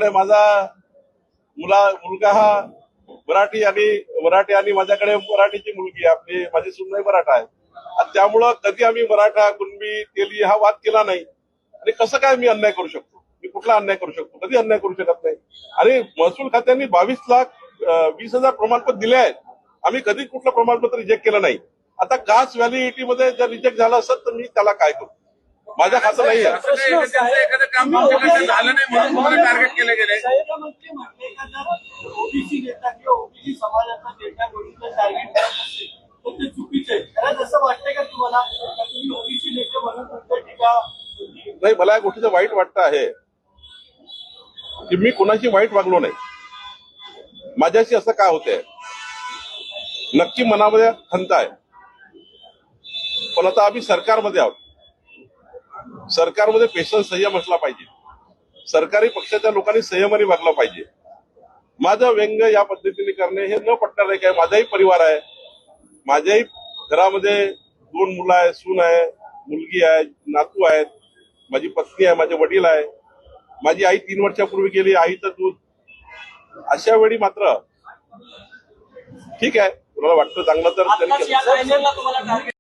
माझ्याकडे माझा मुलगा हा मराठी आणि माझ्याकडे मराठीची मुलगी आहे, आपली माझी सूनही मराठा आहे. आणि त्यामुळं कधी आम्ही मराठा कुणबी तेली हा वाद केला नाही. आणि कसं काय मी अन्याय करू शकतो? मी कुठला अन्याय करू शकतो? कधी अन्याय करू शकत नाही. आणि महसूल खात्याने 22,20,000 प्रमाणपत्र दिले आहेत. आम्ही कधी कुठलं प्रमाणपत्र रिजेक्ट केलं नाही. आता कास्ट व्हॅलिडिटीमध्ये जर रिजेक्ट झालं असेल तर मी त्याला काय करू? माझ्या खातं नाही आहे. एखादं काम झालं नाही म्हणून तुम्हाला टार्गेट केलं गेलंय. मंत्री म्हटले का जर ओबीसी नेता किंवा ओबीसी समाजाचा नेता म्हणून टार्गेट करत असेल तर ते चुकीचं आहे. खरंच असं वाटतंय का तुम्हाला तुम्ही ओबीसी नेते म्हणून तुमच्या टीका? नाही, मला या गोष्टीचं वाईट वाटतं आहे की मी कोणाची वाईट वागलो नाही. माझ्याशी असं काय होतंय नक्की मनामध्ये खंत आहे. पण आता आम्ही सरकारमध्ये आहोत. सरकारमध्ये पेशन्स संयम असला पाहिजे. सरकारी पक्षाच्या लोकांनी संयमाने वागलं पाहिजे. माझं व्यंग या पद्धतीने करणे हे न पटणार आहे. काय माझाही परिवार आहे. माझ्याही घरामध्ये 2 मुलं आहे, सून आहे, मुलगी आहे, नातू आहेत, माझी पत्नी आहे, माझे वडील आहे, माझी आई 3 वर्षापूर्वी गेली, आईचं दूध. अशा वेळी मात्र ठीक आहे, तुम्हाला वाटतं चांगलं तर त्यांनी केलं.